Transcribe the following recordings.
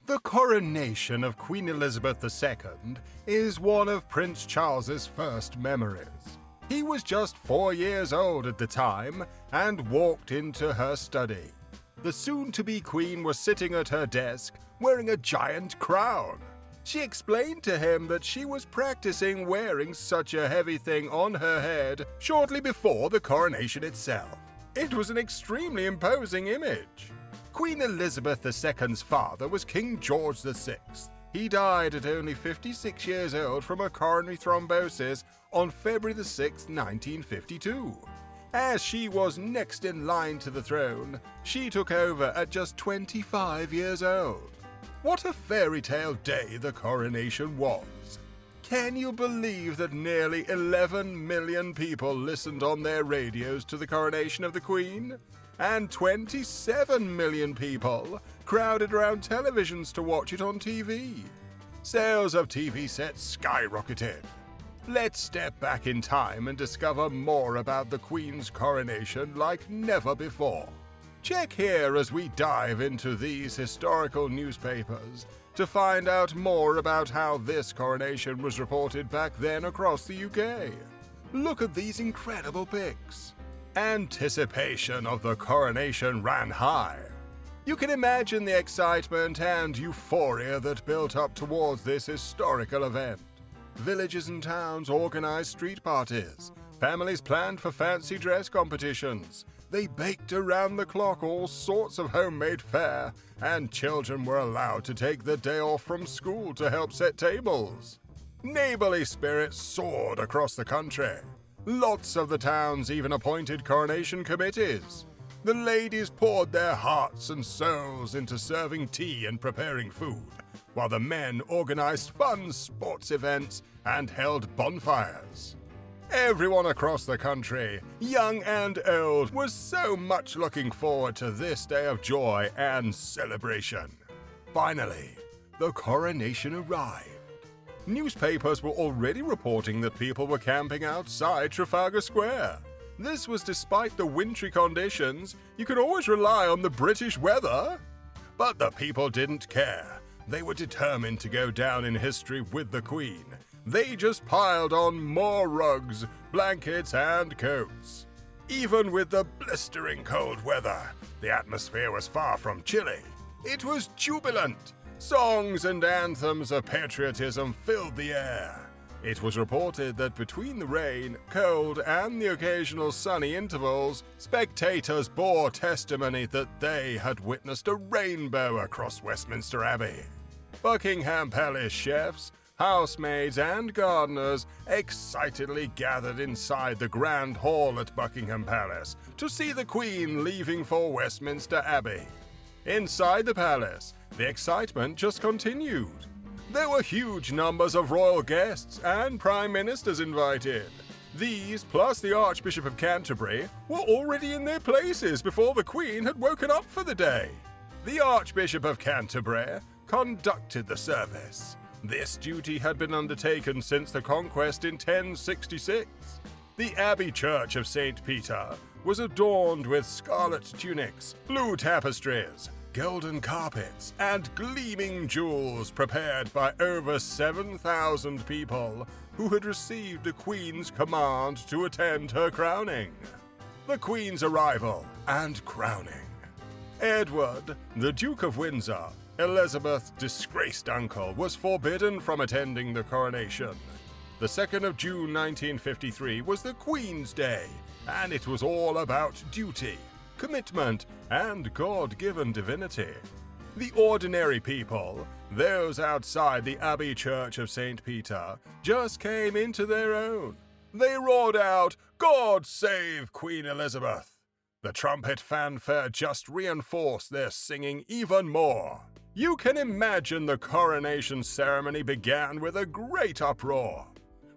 The coronation of Queen Elizabeth II is one of Prince Charles's first memories. He was just 4 years old at the time and walked into her study. The soon-to-be queen was sitting at her desk wearing a giant crown. She explained to him that she was practicing wearing such a heavy thing on her head shortly before the coronation itself. It was an extremely imposing image. Queen Elizabeth II's father was King George VI. He died at only 56 years old from a coronary thrombosis on February 6, 1952. As she was next in line to the throne, she took over at just 25 years old. What a fairy tale day the coronation was! Can you believe that nearly 11 million people listened on their radios to the coronation of the Queen? And 27 million people crowded around televisions to watch it on TV. Sales of TV sets skyrocketed. Let's step back in time and discover more about the Queen's coronation like never before. Check here as we dive into these historical newspapers to find out more about how this coronation was reported back then across the UK. Look at these incredible pics. Anticipation of the coronation ran high. You can imagine the excitement and euphoria that built up towards this historical event. Villages and towns organized street parties. Families planned for fancy dress competitions. They baked around the clock all sorts of homemade fare, and children were allowed to take the day off from school to help set tables. Neighborly spirits soared across the country. Lots of the towns even appointed coronation committees. The ladies poured their hearts and souls into serving tea and preparing food, while the men organized fun sports events and held bonfires. Everyone across the country, young and old, was so much looking forward to this day of joy and celebration. Finally, the coronation arrived. Newspapers were already reporting that people were camping outside Trafalgar Square. This was despite the wintry conditions. You could always rely on the British weather. But the people didn't care. They were determined to go down in history with the Queen. They just piled on more rugs, blankets, and coats. Even with the blistering cold weather, the atmosphere was far from chilly. It was jubilant. Songs and anthems of patriotism filled the air. It was reported that between the rain, cold, and the occasional sunny intervals, spectators bore testimony that they had witnessed a rainbow across Westminster Abbey. Buckingham Palace chefs, housemaids, and gardeners excitedly gathered inside the Grand Hall at Buckingham Palace to see the Queen leaving for Westminster Abbey. Inside the palace, the excitement just continued. There were huge numbers of royal guests and prime ministers invited. These, plus the Archbishop of Canterbury, were already in their places before the Queen had woken up for the day. The Archbishop of Canterbury conducted the service. This duty had been undertaken since the conquest in 1066. The Abbey Church of St. Peter was adorned with scarlet tunics, blue tapestries, golden carpets, and gleaming jewels prepared by over 7,000 people who had received the Queen's command to attend her crowning. The Queen's arrival and crowning. Edward, the Duke of Windsor, Elizabeth's disgraced uncle, was forbidden from attending the coronation. The 2nd of June 1953 was the Queen's Day, and it was all about duty, commitment, and God-given divinity. The ordinary people, those outside the Abbey Church of St. Peter, just came into their own. They roared out, "God save Queen Elizabeth!" The trumpet fanfare just reinforced their singing even more. You can imagine the coronation ceremony began with a great uproar.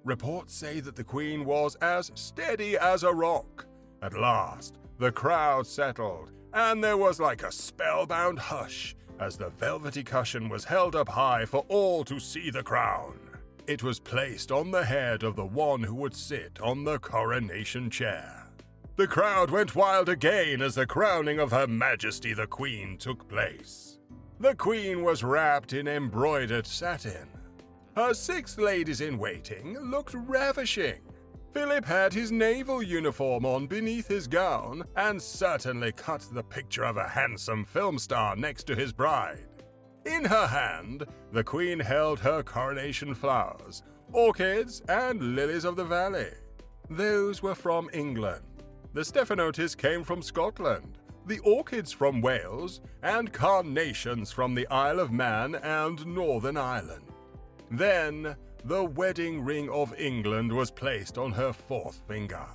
Reports say that the Queen was as steady as a rock. At last, the crowd settled, and there was like a spellbound hush as the velvety cushion was held up high for all to see the crown. It was placed on the head of the one who would sit on the coronation chair. The crowd went wild again as the crowning of Her Majesty the Queen took place. The Queen was wrapped in embroidered satin. Her 6 ladies-in-waiting looked ravishing. Philip had his naval uniform on beneath his gown and certainly cut the picture of a handsome film star next to his bride. In her hand, the Queen held her coronation flowers, orchids and lilies of the valley. Those were from England. The stephanotis came from Scotland, the orchids from Wales, and carnations from the Isle of Man and Northern Ireland. Then, the wedding ring of England was placed on her 4th finger.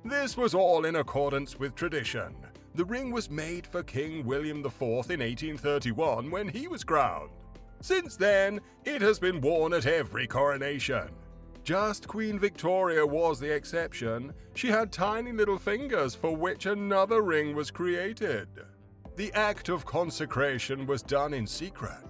This was all in accordance with tradition. The ring was made for King William IV in 1831 when he was crowned. Since then, it has been worn at every coronation. Just Queen Victoria was the exception. She had tiny little fingers for which another ring was created. The act of consecration was done in secret.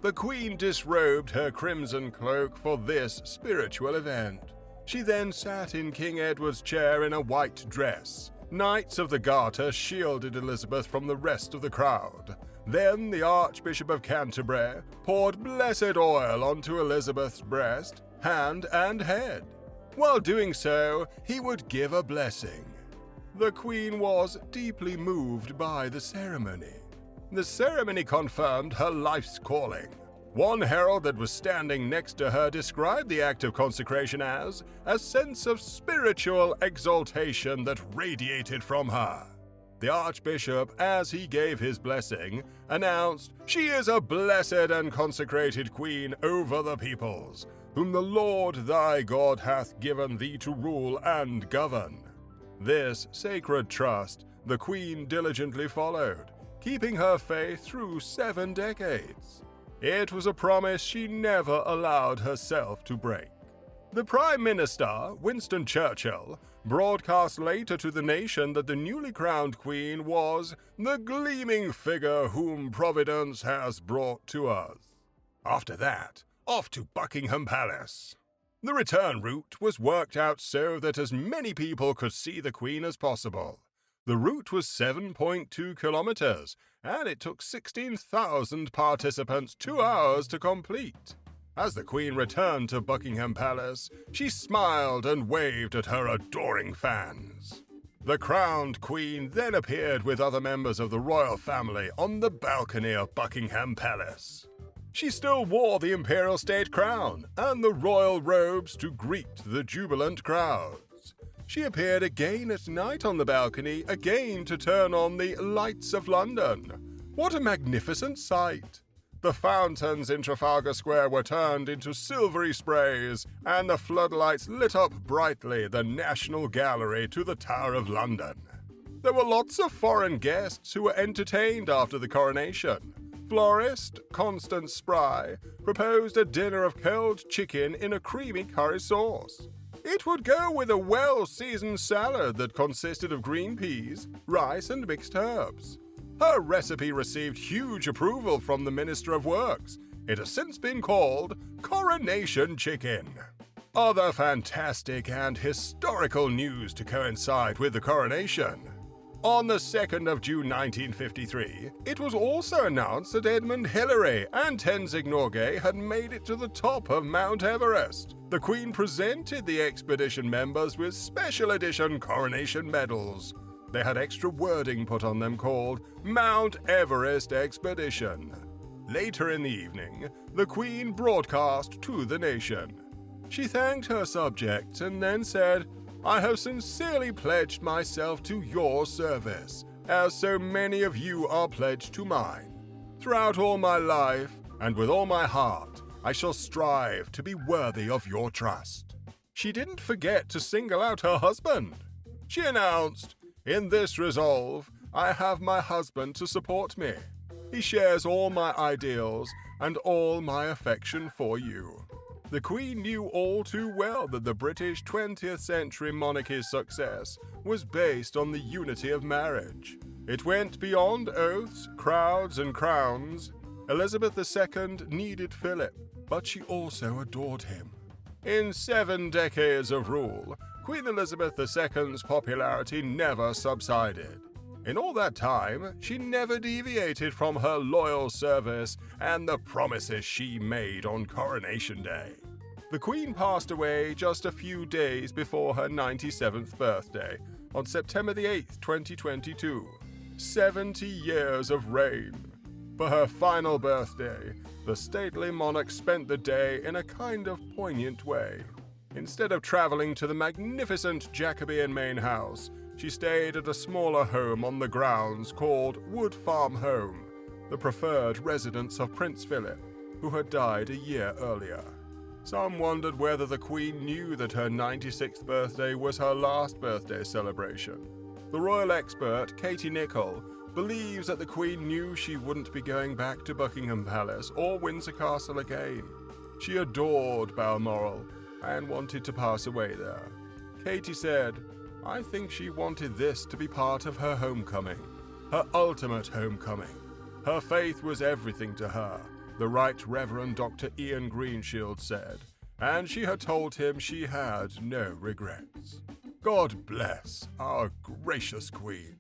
The Queen disrobed her crimson cloak for this spiritual event. She then sat in King Edward's chair in a white dress. Knights of the Garter shielded Elizabeth from the rest of the crowd. Then the Archbishop of Canterbury poured blessed oil onto Elizabeth's breast, hand, and head. While doing so, he would give a blessing. The Queen was deeply moved by the ceremony. The ceremony confirmed her life's calling. One herald that was standing next to her described the act of consecration as a sense of spiritual exaltation that radiated from her. The Archbishop, as he gave his blessing, announced, "She is a blessed and consecrated Queen over the peoples, whom the Lord thy God hath given thee to rule and govern." This sacred trust the Queen diligently followed, keeping her faith through 7 decades. It was a promise she never allowed herself to break. The Prime Minister, Winston Churchill, broadcast later to the nation that the newly crowned Queen was the gleaming figure whom Providence has brought to us. After that, off to Buckingham Palace. The return route was worked out so that as many people could see the Queen as possible. The route was 7.2 kilometers, and it took 16,000 participants 2 hours to complete. As the Queen returned to Buckingham Palace, she smiled and waved at her adoring fans. The crowned Queen then appeared with other members of the royal family on the balcony of Buckingham Palace. She still wore the imperial state crown and the royal robes to greet the jubilant crowds. She appeared again at night on the balcony, again to turn on the lights of London. What a magnificent sight! The fountains in Trafalgar Square were turned into silvery sprays, and the floodlights lit up brightly the National Gallery to the Tower of London. There were lots of foreign guests who were entertained after the coronation. Florist Constance Spry proposed a dinner of cold chicken in a creamy curry sauce. It would go with a well-seasoned salad that consisted of green peas, rice, and mixed herbs. Her recipe received huge approval from the Minister of Works. It has since been called coronation chicken. Other fantastic and historical news to coincide with the coronation. On the 2nd of June 1953, it was also announced that Edmund Hillary and Tenzing Norgay had made it to the top of Mount Everest. The Queen presented the expedition members with special edition coronation medals. They had extra wording put on them called Mount Everest Expedition. Later in the evening, the Queen broadcast to the nation. She thanked her subjects and then said, "I have sincerely pledged myself to your service, as so many of you are pledged to mine. Throughout all my life, and with all my heart, I shall strive to be worthy of your trust." She didn't forget to single out her husband. She announced, "In this resolve, I have my husband to support me. He shares all my ideals and all my affection for you." The Queen knew all too well that the British 20th century monarchy's success was based on the unity of marriage. It went beyond oaths, crowds, and crowns. Elizabeth II needed Philip, but she also adored him. In 7 decades of rule, Queen Elizabeth II's popularity never subsided. In all that time, she never deviated from her loyal service and the promises she made on Coronation Day. The Queen passed away just a few days before her 97th birthday, on September the 8th, 2022. 70 years of reign. For her final birthday, the stately monarch spent the day in a kind of poignant way. Instead of traveling to the magnificent Jacobean main house, she stayed at a smaller home on the grounds called Wood Farm Home, the preferred residence of Prince Philip, who had died a year earlier. Some wondered whether the Queen knew that her 96th birthday was her last birthday celebration. The royal expert, Katie Nicholl, believes that the Queen knew she wouldn't be going back to Buckingham Palace or Windsor Castle again. She adored Balmoral and wanted to pass away there. Katie said, "I think she wanted this to be part of her homecoming, her ultimate homecoming. Her faith was everything to her," the Right Reverend Dr. Ian Greenshield said, and she had told him she had no regrets. God bless our gracious Queen.